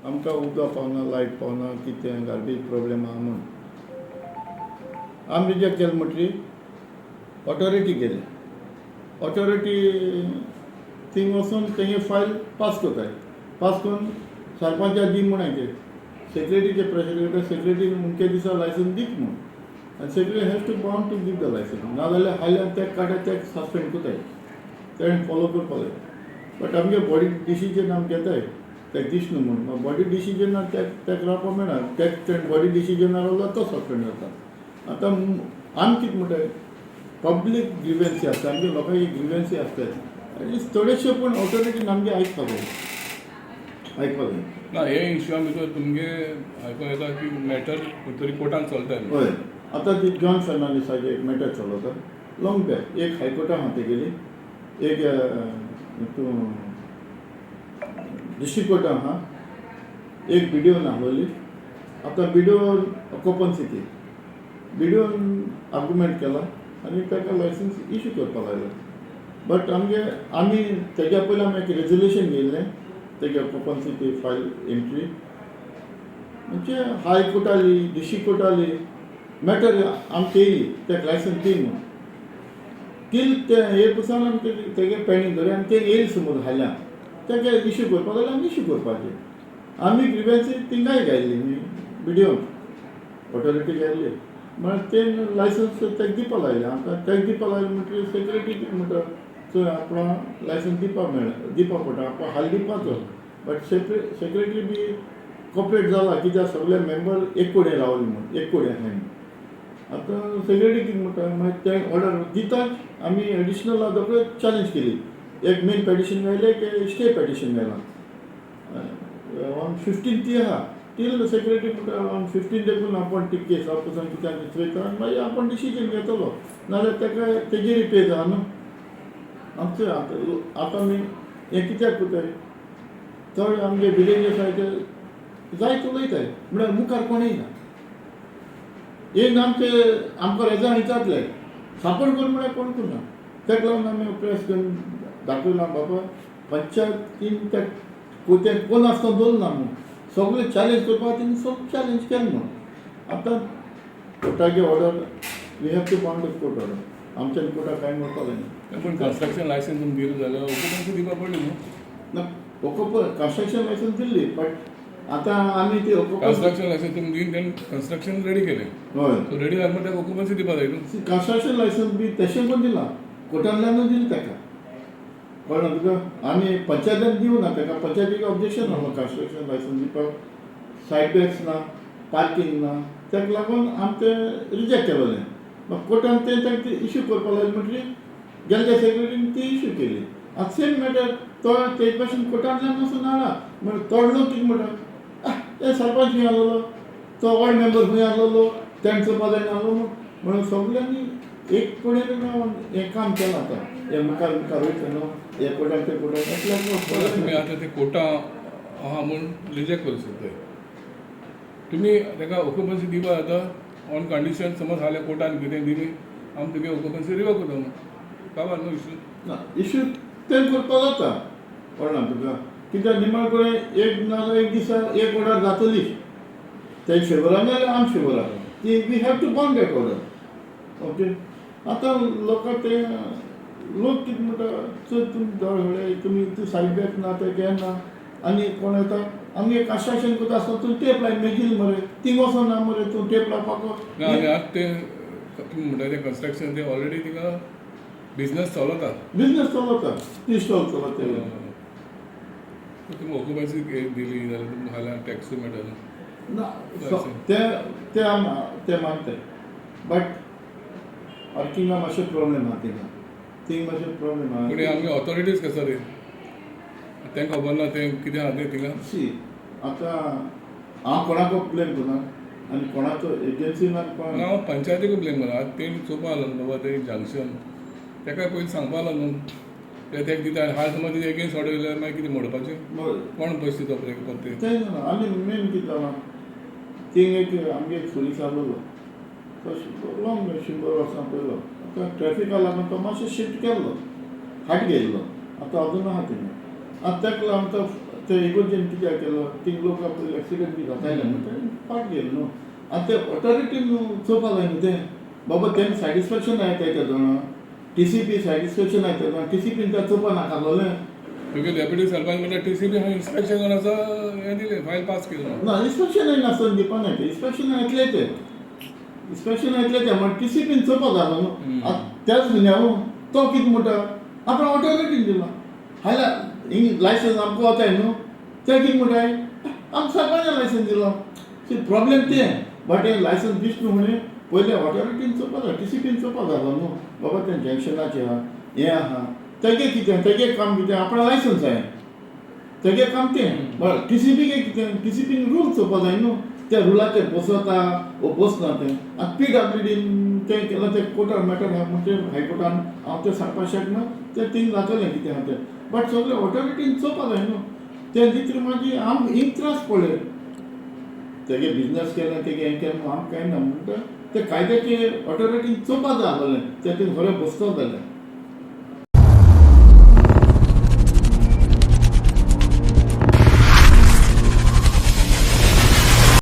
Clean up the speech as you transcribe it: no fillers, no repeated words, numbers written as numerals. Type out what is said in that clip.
आमकां उदक पावना, लायट पावना, कितें गार्बेज प्रॉब्लेम आहा म्हूण आमी रिजेक्ट केलें म्हणटरी ऑथॉरिटी गेले. ऑथॉरिटी थिंग वचून तेंगे फायल पास कोताय. पास करून सरपंचाक दी म्हूण हांयें सेक्रेटरीचे प्रेशर करता. सेक्रेटरी अमके दिसा लायसन्स दीत म्हूण आनी secretary has to bound to give the licence. नाजाल्यार हायल्यार तेका काडटा तेका सस्पेंड कोताय. तेणें फॉलो करपा जाय. बट आमगे बॉडी डिसिजन आमी घेताय तेका दिसना म्हूण. बॉडी डिसिजनार तेका रावपा मेळना. तेका बॉडी डिसिजनार रावलो तो सस्पेंड जाता. आतां आमी कितें म्हणटाय पब्लीक ग्रिवेन्सी आसता. आमगे लोकांची ग्रिवेन्सी आसताय. एटलिस्ट थोडेशे पूण ऑथॉरिटीन आमगे आयकपा जाय. आयकपा जाय ना हे इश्यूआ भितर तुमगे आयकून येता की मॅटर खंय तरी कोर्टान चलता. हय. आतां ती जॉन फर्नांडीसाचें एक मॅटर चलता लाँग बॅक. एक हायकोर्टान आहा ते गेली. एक डिस्ट्रिक्ट कोर्टान आहा. एक बिडिओन आहलोली. आतां बिडिओन ऑक्युपन्सी ती बिडिओन आर्ग्युमेंट केला आनी ताका लायसन्स इश्यू करपा लायला. बट आमी तेज्या पयलीं आमी एक रेजोल्युशन घेयल्लें तेगे ऑक्युपन्सी ती फायल एंट्री म्हणजे हायकोर्टाली डिस्ट्रिक्ट कोर्टाली मॅटर आमची येयली तेका लायसन्स दी म्हणून. टील ते हे पसून आमी तेगे पेंडींग दवरया आनी ते येयले समज हायल्या तेका इश्यू करपा जाल्यार आमी इश्यू करपाचें. आमी ग्रिवेन्सी थिंगाय घायल्ली बिडिओन ऑथॉरिटी घायल्ली म्हळ्यार ते लायसन्स तेका दिवपा लायलें. आमकां तेका दिवपा लायलें म्हणटरी सेक्रेटरी कितें म्हणटा चोय आपणा लायसन्स दिवपा पडटा. आपणा हाल दिवपाचो. बट सेक्रेटरी बी कॉपरेट जाला कित्याक सगळे मेंबर एक कडेन रावले म्हूण एक कडेन आहाय म्हूण. आतां सेक्रेटरी कितें म्हणटा मागीर ते ऑर्डर दितात आमी एडिशनल रोखडें चॅलेंज केली. एक मेन पेटिशन घायलें एक स्टे पेटिशन घायलां. ऑन 15th आहा टील सेक्रेटरी म्हणटा ऑन 15 देखून आपण ती केस पसून कित्याक चोयता आनी मागीर आपण डिसिजन घेतलो. नाजाल्यार तेका तेजेर पे जाय न्हू. आमचो आतां आमी हें कित्याक कोताय चड आमगे विलेजीस आहाय ते जायत उलयताय म्हळ्यार मुखार कोण येयना. येवन आमकां रेजान विचारतले सापड कर म्हळ्यार कोण करना. तेका लागून आमी प्रेस करून दाखयलां बाबा पंचायतीन ते कोण आसता दवरना म्हूण. सगळे चॅलेंज करपा खातीर सगळे चॅलेंज केलें म्हूण. आतां कोर्टागे order we have to bound court order. आमच्यान कोर्टाक कांय म्हणपाक जायना. पूण कन्स्ट्रक्शन लायसन्स तुमकां दिलें जाल्यार ऑक्युपन्सी दिवपा पडली न्हू. ना कन्स्ट्रक्शन लायसन्स दिल्ली बट आतां आमी ती कन्स्ट्रक्शन लायसन्स तुमकां दिवन तेणें कन्स्ट्रक्शन रेडी केलें. हय सो रेडी जालें म्हणटा ऑक्युपन्सी दिवपा जाय न्हू. कन्स्ट्रक्शन लायसन्स बी तशें पण दिलां कोर्टांतल्यानूच दिलें ताका. कळ्ळें तुका. आमी पंचायतीन दिवना ताका. पंचायतीक ऑब्जेक्शन आसलो कन्स्ट्रक्शन लायसन्स दिवपाक. सायड बॅग्स ना पार्किंग ना ताका लागून आमी तें रिजेक्ट केलेलें. मागीर कोर्टान तें ताका इश्यू करपा लायलें म्हणटरी गेल्ल्या सेक्रेटरीन ती इश्यू केली. आतां सेम मॅटर तो ते भाशेन कोर्टांतल्यान वचून हाडला. म्हण तो लोक कितें म्हणटा ते सरपंच खंय आहलोलो तो वॉर्ड मेंबर खंय आहलोलो तेणें चोवपा जायना आहलो म्हणून सगळ्यांनी एक कडेन रावन हें काम केलां. आतां हे मुखार वयता न्हू हे कोर्टान ते कोर्टान तुमी आतां ते कोर्टा आहा म्हूण रिजेक्ट करूंक सोदताय. तुमी ताका ऑक्युपन्सी दिवपा जाता ऑन कंडिशन समज हाल्या कोर्टान कितें दिली आमी तुगे ऑक्युपन्सी रिवोक करता म्हणून काबार न्हू इश्यू. ना इश्यू तें करपा जाता. कळना तुका. कित्याक निमाण कडेन एक नाजाल्यार एक दिसा एक ऑर्डर जातली ते फेवरान नाजाल्यार आमी फेवरान ती we have to bound that order. Okay. आतां लोकां ते लोक कितें म्हणटा चल तुमी तुमी सायड बॅग ना ते घे ना आनी कोण येता आमी कन्स्ट्रक्शन करता आसतना तूं टेप लायन मेळटली मरे थिंग वचोन ना मरे तूं टेप लावपाक. ना आनी आतां ते तुमी म्हणटा तें कन्स्ट्रक्शन तें ऑलरेडी तिका बिजनस चलता. बिजनस चलता ती स्टॉल चलता. तुमी ऑक्युपन्सी दिली जाल्यार तुमकां हाल्यार टॅक्सूय मेळटलो. ना ते मानताय बट पार्किंगा मातशे प्रॉब्लेम आहा थिंग मातशे प्रॉब्लेम आहा. पूण आमगे ऑथॉरिटीज कशें रे तेंका खबर ना तें कितें आहा तें थिंगा. सी आतां हांव कोणाको ब्लेम करना आनी कोणाचो एजन्सीन हांव पंचायतीक ब्लेम करना. आतां तेणी चोवपा लागलो बाबा तें जंक्शन तेका पयलीं सांगपा लागलो ते तेका दिता हांव समज तेजे एगेन्स्ट ऑर्डर येयल्यार मागीर कितें म्हणपाचें कोण पयशे दिता परते. तें ना आनी मेन कितें जालां थिंग एक आमगे एक सोलीस आहलोलो तो लाँग 100 वर्सां पयलो. आतां ट्रॅफिका लागून तो मातशें शिफ्ट केल्लो हाट गेल्लो. आतां अजून आहा थिंग. आतां तेका लागून तो ते इगोर्जेन कित्याक केलो तीग लोक आपले एक्सिडेंट बी जाताले न्हू ते फाट गेले न्हू आनी ते ऑथॉरिटीन चोवपा जाय न्हू तें बाबा तें सॅटिस्फॅक्शन आहाय ते जाण TCP सॅटिस्फॅक्शन आहाय ते जाण TCPन तें चोवपा नाकालोलें तुगे डेप्युटी सरपंच म्हणटा TCP इन्स्पेक्शन कोणाचं हें दिलें फायल पास केलो ना इन्स्पेक्शन नासतना दिवपा नाय ते इन्स्पेक्शन येतले ते इन्स्पेक्शन येतले ते म्हण TCPन चोवपा जालो न्हू आतां त्याच म्हयन्या तो कितें म्हणटा आपण ऑथॉरिटीन दिला हायला हिंग लायसन्स आमकां वताय न्हू ते कितें म्हणटाय आमकां सरपंचान लायसन्स दिलो प्रॉब्लेम तें बट हें लायसन्स दिश्ट न्हू म्हणे पयले ऑथॉरिटीन चोवपा जाय TCPन चोवपा जालो न्हू बाबा तें जंक्शनाचें आहा हें आहा तेगे कितें तेगे काम कितें आपणा लायसन्स जाय तेगे काम तें बट TCP कितें TCPन रूल चोवपा जाय न्हू त्या रुलाचेर बसता वो बसना तें आतां PWDन तें केलां तें कोर्टार मॅटर आहा म्हणजे हायकोर्टान हांव तें सांगपाक शकना तें थिंग जातलें कितें आहा तें बट सगळें ऑथॉरिटीन चोवपा जाय न्हू तें दितलें मागीर आमकां हिंग त्रास पडले तेगे बिजनस केलें तेगे हें केलें आमकां कांय ना म्हणटा ते कायद्याचेर ऑथॉरिटीन चोवपा जाय आसलें तें खरें बसतो जाल्यार